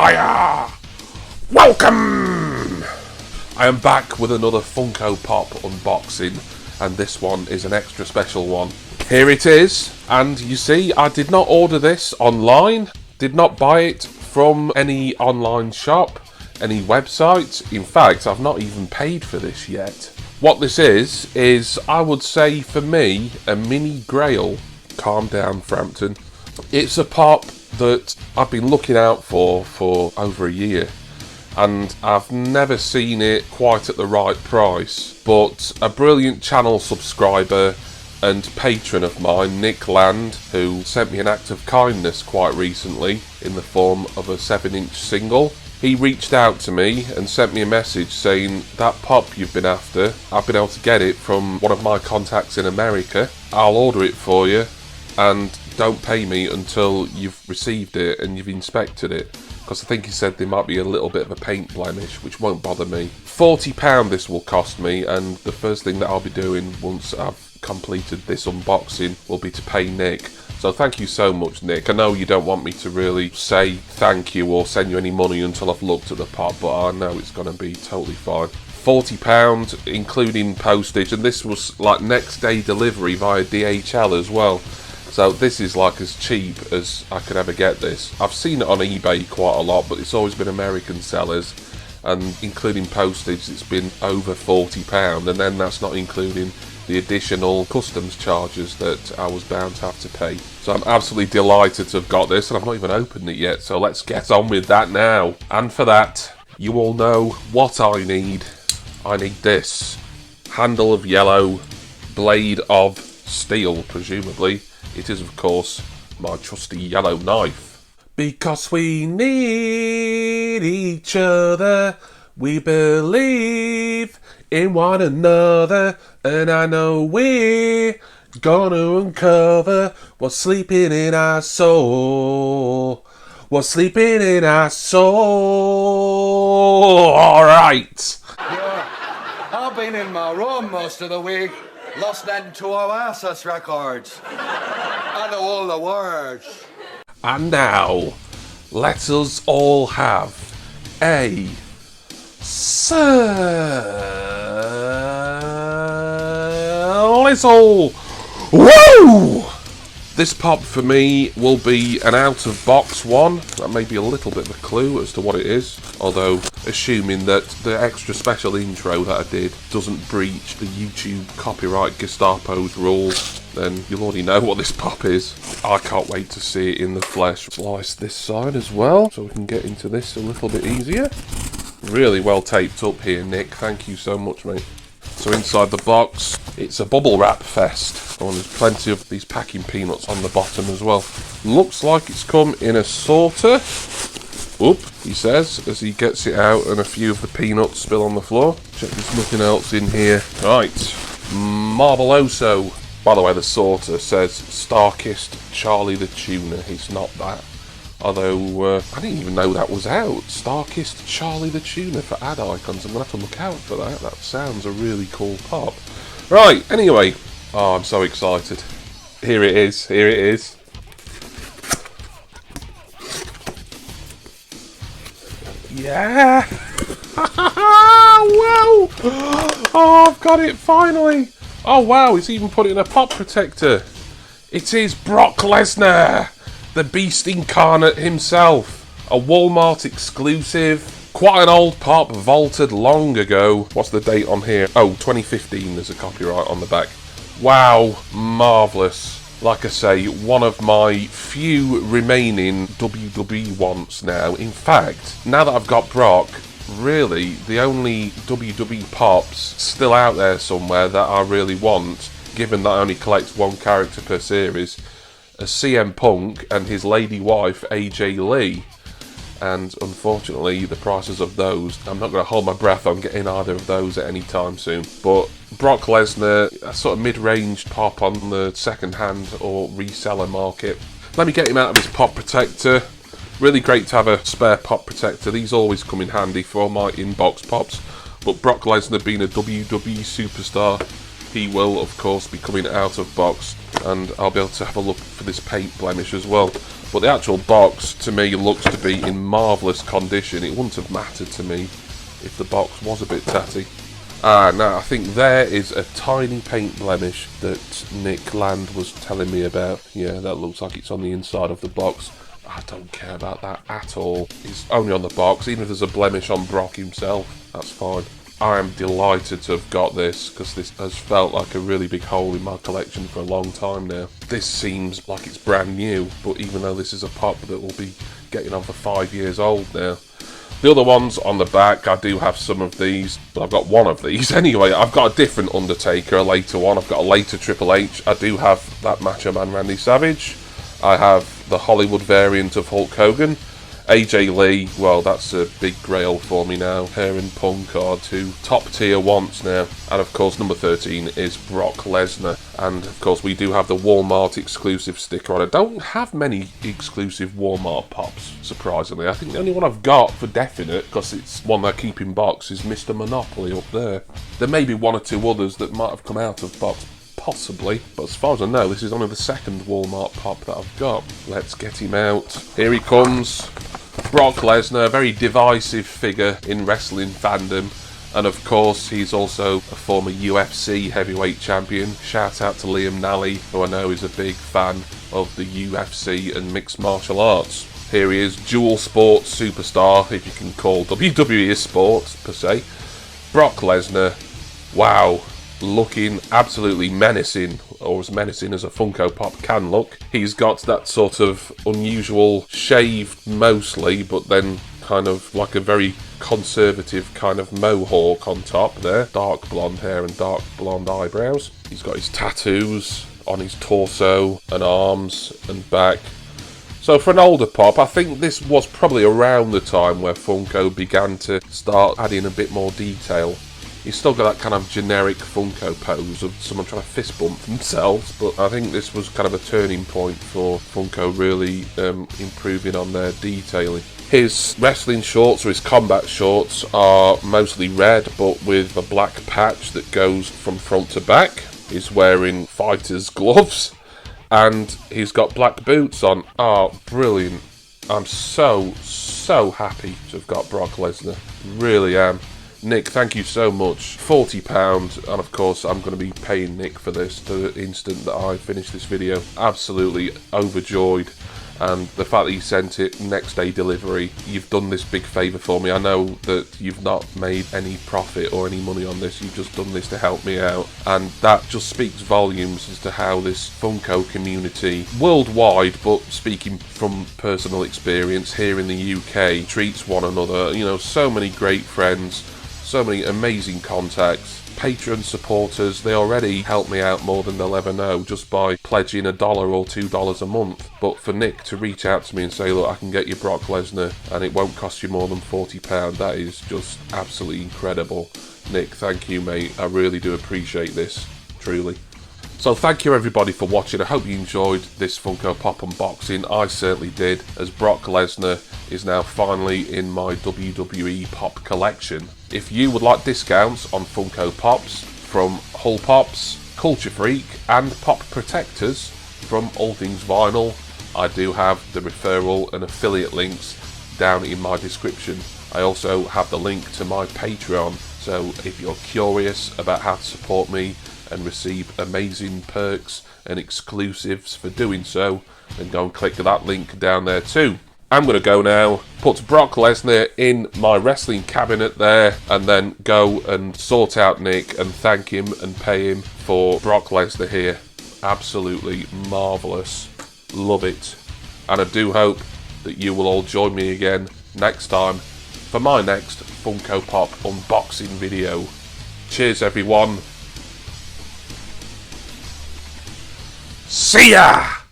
Hiya! Welcome! I am back with another Funko Pop unboxing, and this one is an extra special one. Here it is, and you see, I did not order this online, did not buy it from any online shop, any website. In fact, I've not even paid for this yet. What this is I would say for me, a mini Grail. Calm down, Frampton. It's a pop that I've been looking out for over a year, and I've never seen it quite at the right price, but a brilliant channel subscriber and patron of mine, Nick Land, who sent me an act of kindness quite recently in the form of a 7-inch single. He reached out to me and sent me a message saying, that pop you've been after, I've been able to get it from one of my contacts in America. I'll order it for you, and don't pay me until you've received it and you've inspected it, because I think he said there might be a little bit of a paint blemish, which won't bother me. £40 this will cost me, and the first thing that I'll be doing once I've completed this unboxing will be to pay Nick. So thank you so much, Nick. I know you don't want me to really say thank you or send you any money until I've looked at the pop, but I know it's going to be totally fine. £40 including postage, and this was like next day delivery via DHL as well. So this is like as cheap as I could ever get this. I've seen it on eBay quite a lot, but it's always been American sellers, and including postage it's been over £40, and then that's not including the additional customs charges that I was bound to have to pay. So I'm absolutely delighted to have got this, and I've not even opened it yet, so let's get on with that now. And for that, you all know what I need. I need this. Handle of yellow, blade of steel, presumably. It is, of course, my trusty yellow knife. Because we need each other, we believe in one another, and I know we're gonna uncover what's sleeping in our soul. What's sleeping in our soul. Alright. Yeah, I've been in my room most of the week, listening to Oasis records. I know all the words. And now, let us all have a little woo! This pop for me will be an out-of-box one. That may be a little bit of a clue as to what it is, although assuming that the extra special intro that I did doesn't breach the YouTube copyright Gestapo's rules, then you'll already know what this pop is. I can't wait to see it in the flesh. Slice this side as well, so we can get into this a little bit easier. Really well taped up here, Nick. Thank you so much, mate. So inside the box, it's a bubble wrap fest. Oh, and there's plenty of these packing peanuts on the bottom as well. Looks like it's come in a sorter. Oop, he says, as he gets it out and a few of the peanuts spill on the floor. Check there's nothing else in here. Right, Marveloso. By the way, the sorter says Star-Kissed Charlie the Tuna. It's not that. Although, I didn't even know that was out. Star-Kissed Charlie the Tuna for ad icons. I'm going to have to look out for that. That sounds a really cool pop. Right, anyway. Oh, I'm so excited. Here it is. Here it is. Yeah! Wow! Oh, I've got it finally! Oh, wow, it's even put it in a pop protector. It is Brock Lesnar! The Beast Incarnate himself. A Walmart exclusive. Quite an old pop, vaulted long ago. What's the date on here? Oh, 2015, there's a copyright on the back. Wow, marvellous. Like I say, one of my few remaining WWE wants now. In fact, now that I've got Brock, really, the only WWE pops still out there somewhere that I really want, given that I only collect one character per series, as CM Punk and his lady wife AJ Lee, and unfortunately the prices of those, I'm not going to hold my breath on getting either of those at any time soon. But Brock Lesnar, a sort of mid-range pop on the second-hand or reseller market. Let me get him out of his pop protector. Really great to have a spare pop protector. These always come in handy for all my inbox pops, but Brock Lesnar being a WWE superstar, he will of course be coming out of box, and I'll be able to have a look for this paint blemish as well. But the actual box, to me, looks to be in marvellous condition. It wouldn't have mattered to me if the box was a bit tatty. Now I think there is a tiny paint blemish that Nick Land was telling me about. Yeah, that looks like it's on the inside of the box. I don't care about that at all. It's only on the box. Even if there's a blemish on Brock himself, that's fine. I am delighted to have got this, because this has felt like a really big hole in my collection for a long time now. This seems like it's brand new, but even though this is a pop that will be getting on for 5 years old now. The other ones on the back, I do have some of these, but I've got one of these. Anyway, I've got a different Undertaker, a later one. I've got a later Triple H. I do have that Macho Man Randy Savage. I have the Hollywood variant of Hulk Hogan. AJ Lee, well, that's a big grail for me now. Her and Punk are two top tier ones now. And of course, number 13 is Brock Lesnar. And of course, we do have the Walmart exclusive sticker on. I don't have many exclusive Walmart pops, surprisingly. I think the only one I've got for definite, because it's one I keep in box, is Mr. Monopoly up there. There may be one or two others that might have come out of box, possibly, but as far as I know, this is only the second Walmart pop that I've got. Let's get him out. Here he comes. Brock Lesnar, a very divisive figure in wrestling fandom, and of course he's also a former UFC heavyweight champion. Shout out to Liam Nally, who I know is a big fan of the UFC and mixed martial arts. Here he is, dual sports superstar, if you can call WWE a sport per se. Brock Lesnar, wow, looking absolutely menacing, or as menacing as a Funko Pop can look. He's got that sort of unusual shaved mostly, but then kind of like a very conservative kind of mohawk on top there. Dark blonde hair and dark blonde eyebrows. He's got his tattoos on his torso and arms and back. So for an older pop, I think this was probably around the time where Funko began to start adding a bit more detail. He's still got that kind of generic Funko pose of someone trying to fist bump themselves, but I think this was kind of a turning point for Funko really improving on their detailing. His wrestling shorts, or his combat shorts, are mostly red, but with a black patch that goes from front to back. He's wearing fighter's gloves, and he's got black boots on. Oh, brilliant. I'm so happy to have got Brock Lesnar. Really am. Nick, thank you so much. £40, and of course I'm going to be paying Nick for this the instant that I finish this video. Absolutely overjoyed, and the fact that you sent it next day delivery, you've done this big favour for me. I know that you've not made any profit or any money on this, you've just done this to help me out, and that just speaks volumes as to how this Funko community worldwide, but speaking from personal experience here in the UK, treats one another. You know, so many great friends, so many amazing contacts, Patreon supporters. They already help me out more than they'll ever know just by pledging $1 or $2 a month. But for Nick to reach out to me and say, look, I can get you Brock Lesnar and it won't cost you more than £40, that is just absolutely incredible. Nick, thank you, mate. I really do appreciate this, truly. So thank you everybody for watching. I hope you enjoyed this Funko Pop unboxing. I certainly did, as Brock Lesnar is now finally in my WWE Pop collection. If you would like discounts on Funko Pops from Hull Pops, Culture Freak and Pop Protectors from All Things Vinyl, I do have the referral and affiliate links down in my description. I also have the link to my Patreon, so if you're curious about how to support me and receive amazing perks and exclusives for doing so, then go and click that link down there too. I'm going to go now, put Brock Lesnar in my wrestling cabinet there, and then go and sort out Nick and thank him and pay him for Brock Lesnar here. Absolutely marvellous. Love it. And I do hope that you will all join me again next time for my next Funko Pop unboxing video. Cheers everyone. See ya!